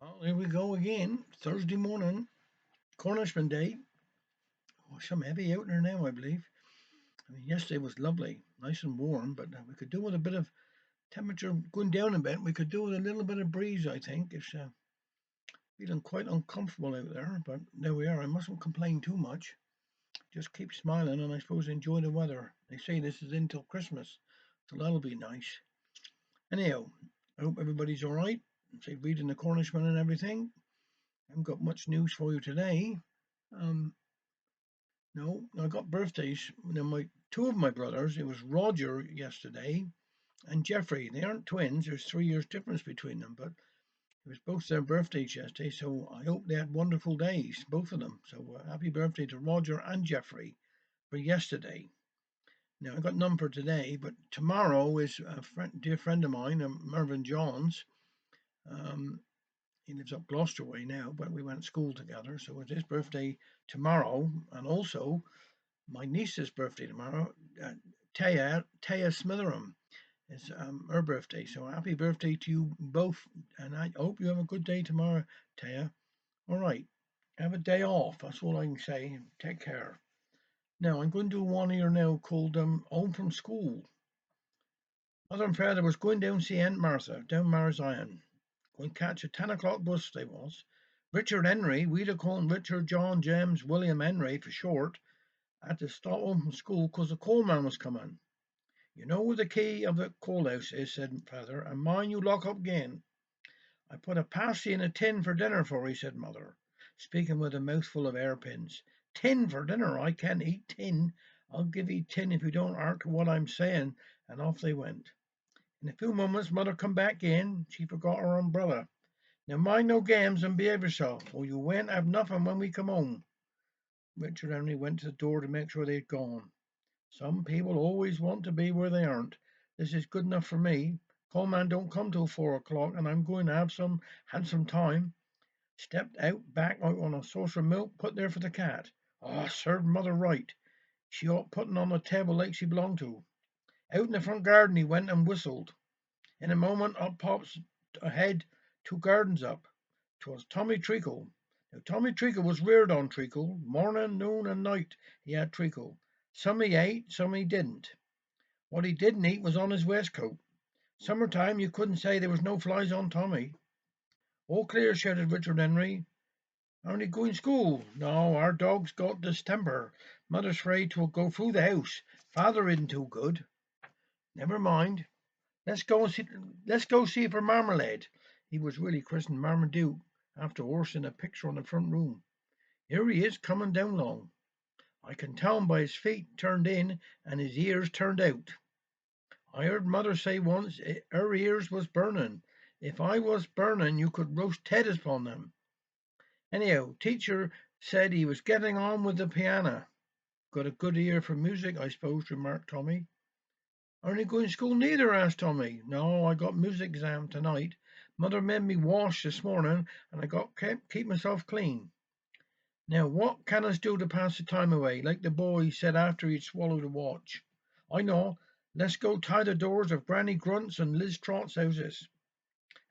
Well, here we go again. Thursday morning, Cornishman Day. Oh, some heavy out there now, I believe. I mean, yesterday was lovely, nice and warm, but we could do with a bit of temperature going down a bit. We could do with a little bit of breeze, I think. It's feeling quite uncomfortable out there, but there we are. I mustn't complain too much. Just keep smiling and I suppose enjoy the weather. They say this is until Christmas, so that'll be nice. Anyhow, I hope everybody's all right. Say reading the Cornishman and everything. I haven't got much news for you today. Um, No, I got birthdays. Now my two of my brothers, it was Roger yesterday and Jeffrey. They aren't twins. There's 3 years difference between them, but it was both their birthdays yesterday. So I hope they had wonderful days, both of them. So happy birthday to Roger and Jeffrey for yesterday. Now I got none for today, but tomorrow is a dear friend of mine, Mervyn Johns. Um, he lives up Gloucester way now, but we went to school together. So it's his birthday tomorrow, and also my niece's birthday tomorrow, Taya Smitherham. It's her birthday. So happy birthday to you both. And I hope you have a good day tomorrow, Taya. All right. Have a day off. That's all I can say. Take care. Now, I'm going to do one here now called Home from School. Mother and father was going down to see Aunt Martha, down Marazion. Going to catch a 10 o'clock bus they was. Richard Henry, we'd have called him Richard John James William Henry for short, had to stop home from school 'cause the coalman was coming. "You know where the key of the coal house is," said father, "and mind you lock up again." "I put a pasty in a tin for dinner for 'ee," said mother, speaking with a mouthful of hairpins. "Tin for dinner! I can't eat tin. I'll give 'ee tin if you don't hark to what I'm saying," and off they went. In a few moments mother come back in. She forgot her umbrella. "Now mind no games and behave yourself, or you won't have nothing when we come home." Richard Henry went to the door to make sure they'd gone. Some people always want to be where they aren't. This is good enough for me. Coalman don't come till 4 o'clock, and I'm going to have some handsome time. Stepped out on a saucer of milk put there for the cat. Ah, served mother right. She ought putting on the table like she belonged to. Out in the front garden he went and whistled. In a moment up pops ahead 2 gardens up. 'Twas Tommy Treacle. Now Tommy Treacle was reared on treacle. Morning, noon, and night he had treacle. Some he ate, some he didn't. What he didn't eat was on his waistcoat. Summertime you couldn't say there was no flies on Tommy. "All clear," shouted Richard Henry. "Aren't you going to school?" "No, our dog's got distemper. Mother's afraid 'twill go through the house. Father isn't too good." "Never mind. Let's go see for Marmalade." He was really christened Marmaduke after horsing a picture on the front room. "Here he is coming down long. I can tell him by his feet turned in and his ears turned out. I heard mother say once her ears was burning. If I was burning, you could roast Ted upon them. Anyhow, teacher said he was getting on with the piano." "Got a good ear for music, I suppose," remarked Tommy. "Aren't you going to school neither?" asked Tommy. "No, I got music exam tonight. Mother made me wash this morning, and I got keep myself clean. Now, what can us do to pass the time away, like the boy said after he'd swallowed a watch? I know. Let's go tie the doors of Granny Grunt's and Liz Trot's houses.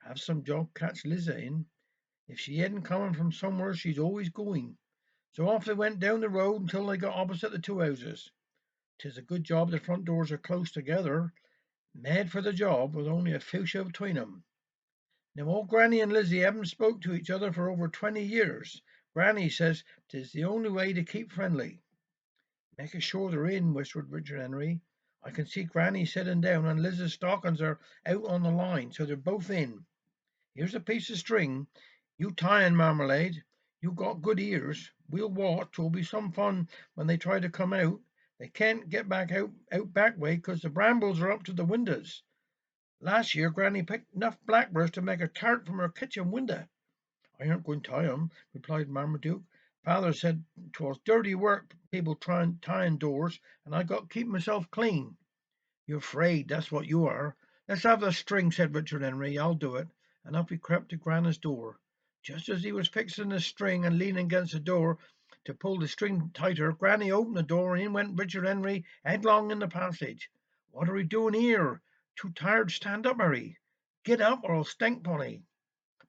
Have some job catch Liza in. If she ain't coming from somewhere, she's always going." So off they went down the road until they got opposite the two houses. 'Tis a good job the front doors are close together. Made for the job, with only a fuchsia between 'em. Now old Granny and Lizzie haven't spoke to each other for over 20 years. Granny says 'tis the only way to keep friendly. "Make sure they're in," whispered Richard Henry. "I can see Granny sitting down, and Liz's stockings are out on the line, so they're both in. Here's a piece of string. You tie in, Marmalade. You got good ears. We'll watch. 'Twill be some fun when they try to come out. They can't get out back way, 'cause the brambles are up to the windows. Last year Granny picked enough blackbirds to make a tart from her kitchen window." "I aren't going to tie 'em," replied Marmaduke. "Father said 'twas dirty work people trying tying doors, and I got to keep myself clean." "You're afraid, that's what you are." "Let's have the string," said Richard Henry. "I'll do it." And up he crept to Grana's door. Just as he was fixing the string and leaning against the door to pull the string tighter, Granny opened the door, and in went Richard Henry headlong in the passage. "What are 'ee doing here? Too tired to stand up, are 'ee? Get up, or I'll stank upon 'ee."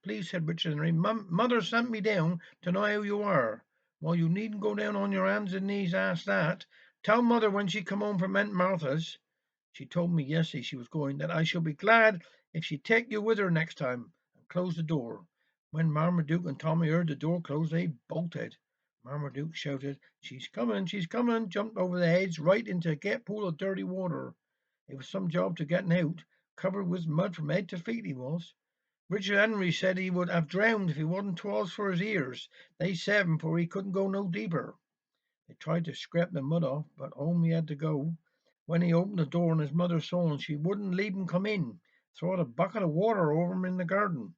please," said Richard Henry. "Mother sent me down to know how you are." "Well, you needn't go down on your hands and knees ask that. Tell mother when she come home from Aunt Martha's. She told me yesterday she was going, that I shall be glad if she take you with her next time, and close the door." When Marmaduke and Tommy heard the door close, they bolted. Marmaduke shouted, she's coming," jumped over the hedge right into a great pool of dirty water. It was some job to getting out. Covered with mud from head to feet he was. Richard Henry said he would have drowned if he wasn't twas for his ears. They saved him, for he couldn't go no deeper. They tried to scrape the mud off, but home he had to go. When he opened the door and his mother saw him, she wouldn't leave him come in. Throwed a bucket of water over him in the garden.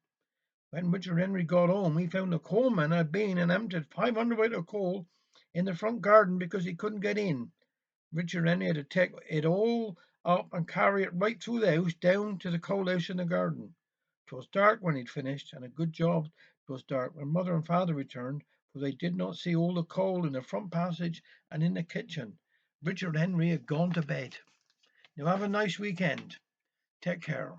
When Richard Henry got home, he found the coalman had been and emptied 500 of coal in the front garden because he couldn't get in. Richard Henry had to take it all up and carry it right through the house down to the coal house in the garden. 'Twas dark when he'd finished, and a good job 'twas dark when mother and father returned, for they did not see all the coal in the front passage and in the kitchen. Richard Henry had gone to bed. Now have a nice weekend. Take care.